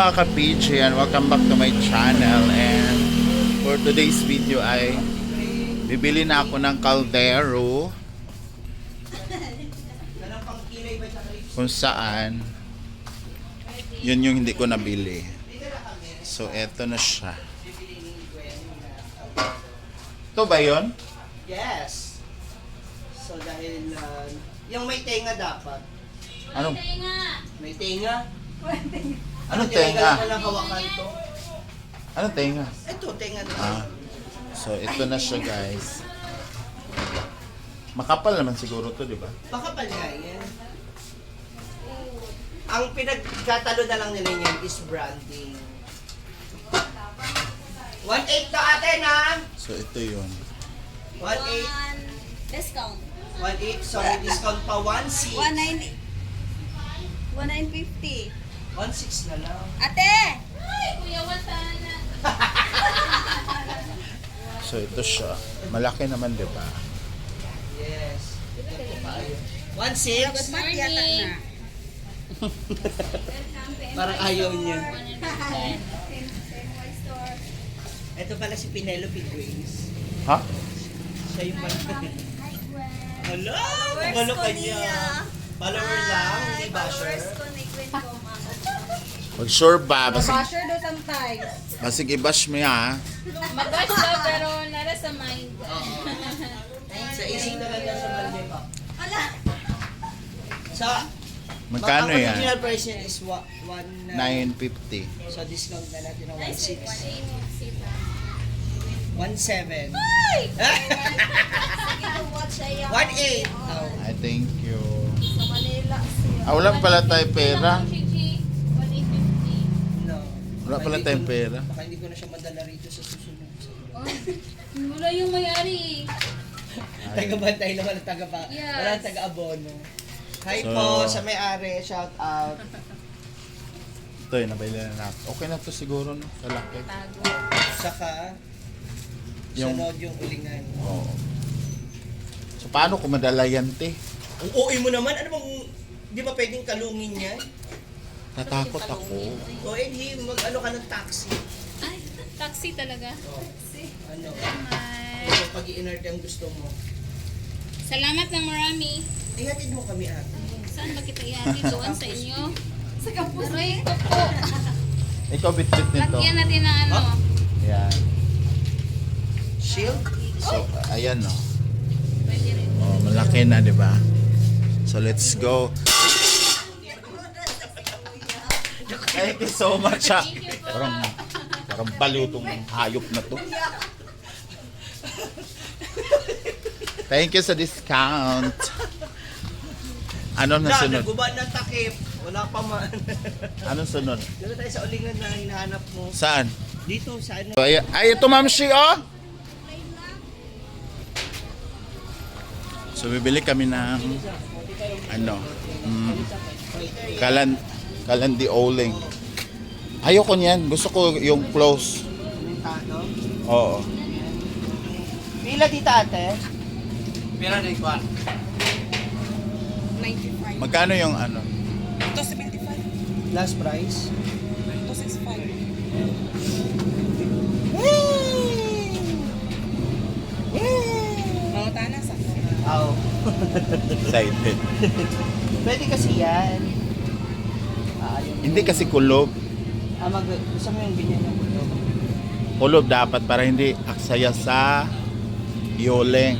mga ka-PJ and welcome back to my channel. And for today's video ay bibili na ako ng kaldero kung saan yun yung hindi ko nabili. So eto na siya. Ito ba yun? Yes. So dahil yung may tenga dapat. Anong? May tenga? Anong tenga? Walang hawakan to. Anong tenga? Ito, tenga to. So ito na siya, guys. Makapal naman siguro to, di ba? Baka pala yan. Ang pinagkatalo na lang nila niyan is branding. 1.8 to ate na! So ito yun. 1.8. Discount. 1.8. So may discount pa 1.6. 190. 1950. 1.6 na lang. Ate! So ito siya. Malaki naman, di ba? Yes. Ito pa ayun. 1.6? Ba't yata na? Parang ayaw niya. Ito pala si Penelope Grace. Ha? Siya yung pala. Hala! Kumalo ka niya. Follower lang, hindi basher. Pag sure ba? Basher do sometimes. Basig i-bash mo ha. Mag-bash daw pero nara sa mind. Sa ising na lang yan sa Maldiva. Sa Magkano ang yan? original price niya is 1.9. 950. So discount na natin ng 1.6. 1.7. 1.8. Oh. I thank you. Sa Manila siya. Wala pala tayo pera. No. Wala pala tayong pera. Baka hindi ko na siya madala rito sa susunod. Wala yung may-ari. Taga-bantay lang, walang taga-ba. Yes. Walang taga-abono. Hi So- po sa may-ari, shout out. Ito yun, nabili na natin. Okay na to siguro, no? Sa laki. Saka, Yung- sunod yung ulingan. Oo. So paano kung madala yan, te? Ang OA mo naman, ano bang, di ba pwedeng kalungin yan? Natakot ako. O hindi, mag-ano ka ng taxi. Ay, taxi talaga. Ano, Ay. kung pag-i-inert ang gusto mo. Salamat ng marami. Ihatid mo kami ate. Saan ba kita ihatid? Doon sa inyo? Sa campus. Aray ko po. Ikaw bit-bit nito. Lagyan natin ng ano. Yan. Shield? So, ayan, no? Pwede rin. Oh, malaki na, di ba? So, let's go. Thank you so much, ha? Parang baliw tong hayop na to. Thank you sa discount. Ano na sunod? Naguba ng takip. Wala pa man. Anong sunod? Dito tayo sa ulingan na hinahanap mo. Saan? Dito, sa ano? So, ay, ito, Ma'am Shi, oh! So, bibili kami ng ano, kalandi oling. Ayoko niyan. Gusto ko yung close. Ano? Oo. Pila dito ate? 95. Magkano yung ano? Ito 75. Last price? Ito 65. Mga tanas ako. Oo. Excited. Pwede kasi yan. Ayun. Hindi kasi kulob. Gusto mo yung ganyan ng buto? Kulob dapat para hindi aksaya sa yoleng.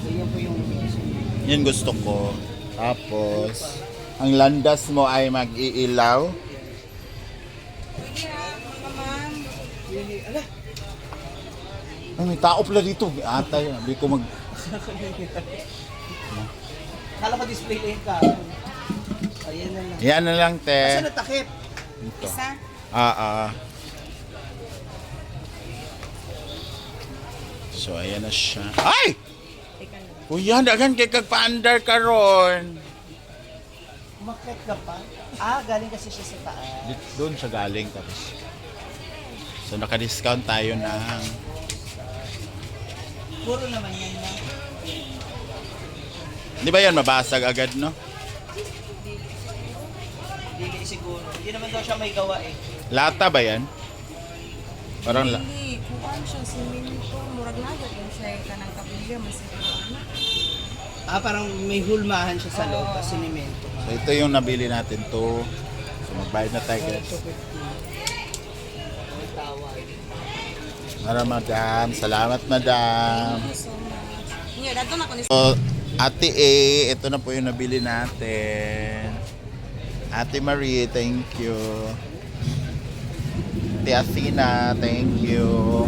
Ganyan po yung gusto mo. Yun gusto ko. Tapos, ang landas mo ay mag-iilaw. Really? Ala! Ay, may tao pala dito. Atay, hindi ko mag... Kala ko display lang ka. Ayan na lang. Yan na lang, te. Saan natakip? Ito. Isa. So, ayan na siya. Ay! Kuya, dagan kay kagpa-under ka ron. Umakyat ka pa? Galing kasi siya sa taas. Doon siya galing. Tapos. So, naka-discount tayo ng... Puro naman yan na. Di ba yan mabasag agad, no? Dili siguro. Hindi naman daw siya may gawa eh. Lata ba yan? Parang Hindi, kuhaan siya, siminto. Murag na yun siya kanang kapilya, masiguro ano. Parang may hulmahan siya sa loob, kasi sinimento. So ito yung nabili natin to. So magbayad na tayo guys. Para madam. Salamat madam. Thank you so much. Ngayon, dato na ko ni So, Ate A, ito na po yung nabili natin. Ate Marie, thank you. Ate Athena, thank you.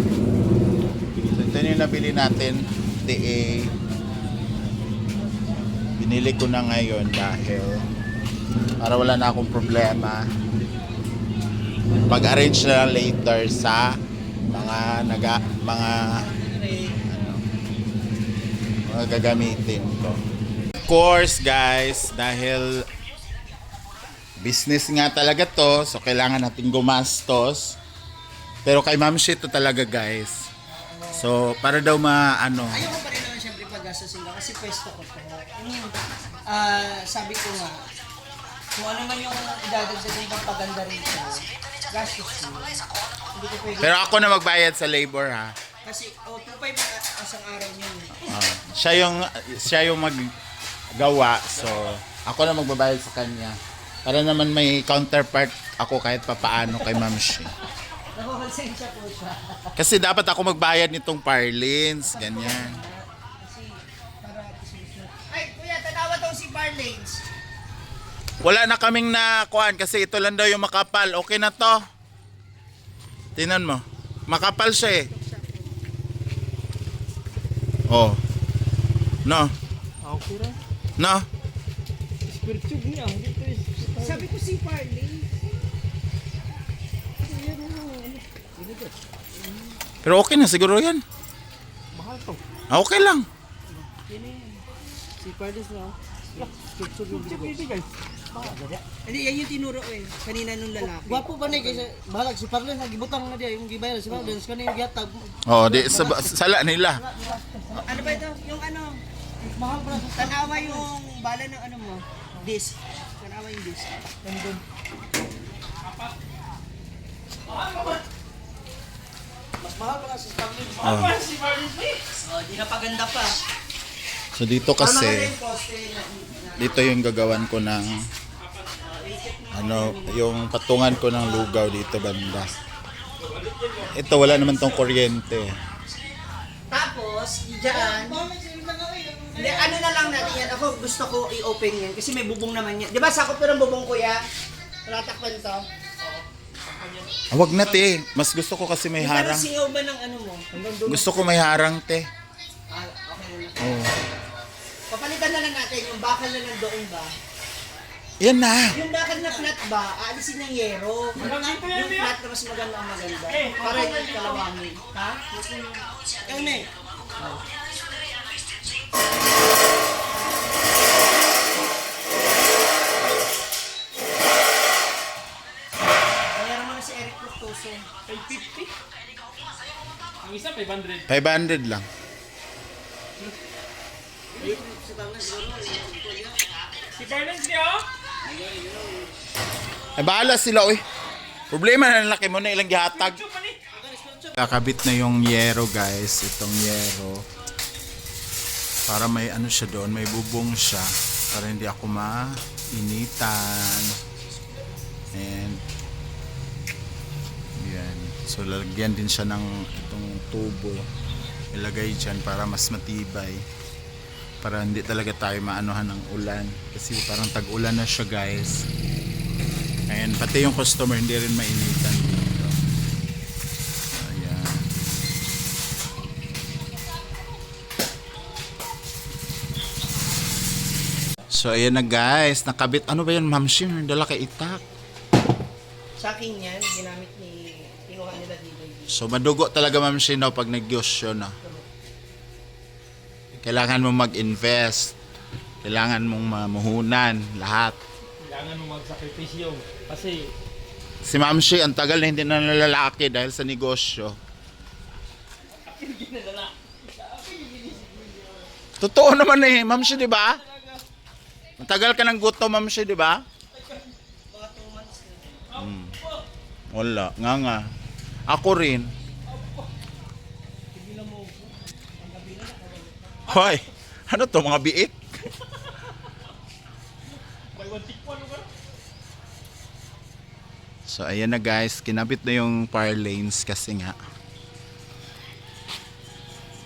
So ito yung nabili natin, Ate A. Binili ko na ngayon dahil para wala na akong problema. Pag-arrange na lang later sa mga gagamitin ko. Of course guys, dahil business nga talaga to, so kailangan natin gumastos. Pero kay Ma'am Shi to talaga guys. So para daw Ayoko pa rin naman siyempre pag-gastasin ka kasi pwesto ko to. Sabi ko nga, kung ano man yung idadagdag ng pampaganda rito, gastos mo. Hindi ko pwede. Pero ako na magbayad sa labor ha. Kasi, 2.5 asang araw yun. Siya yung maggawa, so ako na magbabayad sa kanya. Para naman may counterpart ako kahit papaano kay Ma'am Shi. Nakukonsensya po siya. Kasi dapat ako magbayad nitong Parlins, ganyan. Kasi, para ay, kuya, tanawa daw si Parlanes. Wala na kaming nakuhaan kasi ito lang daw yung makapal. Okay na to. Tingnan mo. Makapal siya eh. Oh. No. Okay na. No. Spiritual niya. Sabi ko si Parlanes. Pero okay na siguro yan. Mahal to. Okay lang. Si Parlanes na. Spiritual yung guys. Hindi, yan yung tinuro eh. Kanina nung lalaki. Gwapo ba ni kasi balag si Parlen nagibutang na dia yung gibayar si Parlen kanina gihatag. Oh, di sala nila. Ano ba ito? Yung ano? Mahal pala sa Tanawa yung bala ng ano mo? Disc. Tanawa yung disc. Nandun. mas mahal pala sa Parlen. Oh. Oh, di na paganda pa. So dito kasi dito yung gagawan ko ng yung patungan ko ng lugaw dito banda. Ito wala naman tong kuryente. Tapos, dyan. Hindi, ano na lang natin yan. Ako gusto ko i-open yan kasi may bubong naman yan. Di ba sakop ko ng bubong ko yan? Tatakpan to. Wag na te. Mas gusto ko kasi may Yung parang harang. singaw ba ng ano mo? Hanggang dulo. Gusto ko may harang te. Okay na. Oh. Papalitan na lang natin yung bakal na nandoon ba? Yan na. Yung bakal na flat ba, aalisin ng yero. Yung flat na mas maganda ang maganda. Para yung kalawangin. Ha? Yung me. Bayaran mo na si Eric Fructuoso. 550? Ang isa 500. 500 lang. Si Barnes niya oh? Ay bahala sila oy. Problema na laki mo na ilang gihatag. Chupa ni. Kakabit na yung yero guys. Itong yero. Para may ano siya doon. May bubong siya. Para hindi ako mainitan. And yan. So lalagyan din siya ng itong tubo. Ilagay dyan para mas matibay. Para hindi talaga tayo maanuhan ng ulan. Kasi parang tag-ulan na siya guys. And pati yung customer hindi rin mainitan dito. Ayan. So ayan na guys, nakabit. Ano ba yan Ma'am Shim? Dala kay itak. Sa akin yan, ginamit ni, kinuha nila dito. So madugo talaga Ma'am Shim no, pag nag-gyosyo na. Kailangan mo mag-invest. Kailangan mong mamuhunan lahat. Kailangan mo magsakripisyo. Kasi Si Ma'am Shi, ang tagal na hindi na nalalaki dahil sa negosyo. Totoo naman eh, Ma'am Shi, di ba? Ang tagal ka ng gutom, Ma'am Shi, di ba? Mga 2 months Wala, nga. Ako rin. Hoy, ano to mga biik? May 1 tick 1 ka? So ayan na guys, kinabit na yung power lanes kasi nga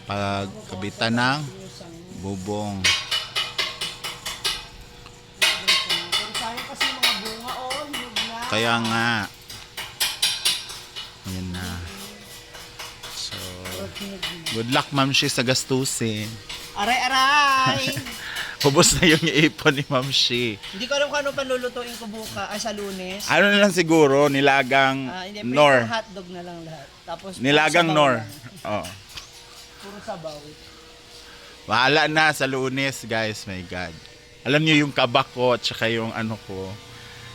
pagkabitan ng bubong. Pero sayang kasi yung mga bunga, oh, hinog na. Kaya nga. Ayan na. So, good luck Ma'am Shi sa gastusin. Aray! Hubos na yung ipon ni Ma'am Shi. Hindi ko alam kung ano panlulutuin ko sa Lunes. Ano na lang siguro, nilagang Hindi, Nor. pwede hotdog na lang lahat. Tapos Nilagang puro Nor. sabaw lang. Oh. Puro sabaw. Bahala na sa Lunes, guys. My God. Alam niyo yung kabak ko at saka yung ano ko.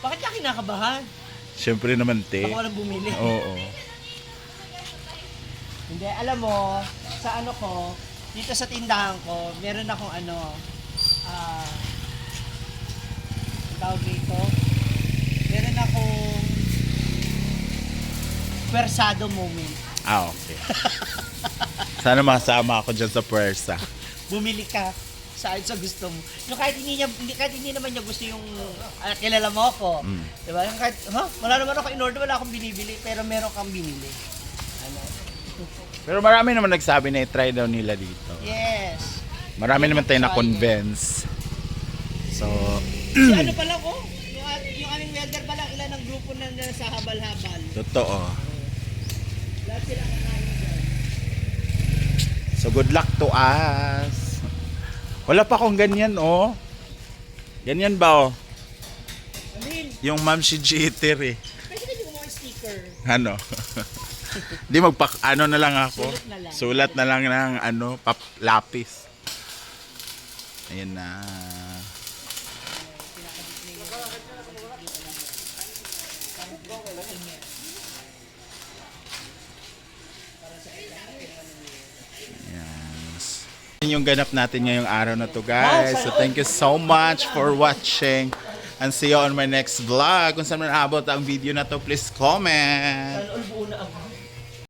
Bakit ka kinakabahan? Siyempre naman, te. Ako walang bumili. Oo. Hindi, alam mo, sa ano ko, dito sa tindahan ko, meron akong ano, ang tawag dito, meron akong persado moment. Ah, okay. Sana masama ako dyan sa puwersa. Bumili ka saan sa gusto mo. Yung kahit hindi naman niya gusto yung kilala mo ako. Diba? Yung kahit, wala naman ako in-order, wala akong binibili, pero meron kang binili. Ano? Pero marami naman nagsabi na i-try daw nila dito. Yes. Marami naman tayo na-convince. So, Si ano pa lang, yung aming welder pa lang, ilan ang grupo na sa habal-habal. totoo. Lahat sila kakain dyan. So, good luck to us. Wala pa akong ganyan, oh. Ganyan ba, oh? Alin? Yung Ma'am Shi Jeter, eh. Kasi hindi mo mga sticker. Ano? Di ano na lang ako. Sulat na lang. Sulat na lang ng ano, lapis. Ayan na. Yan yung ganap natin ngayong araw na to, guys. So thank you so much for watching and see you on my next vlog. Kung saan man abot ang video na to, please comment. Sana all buo na ako.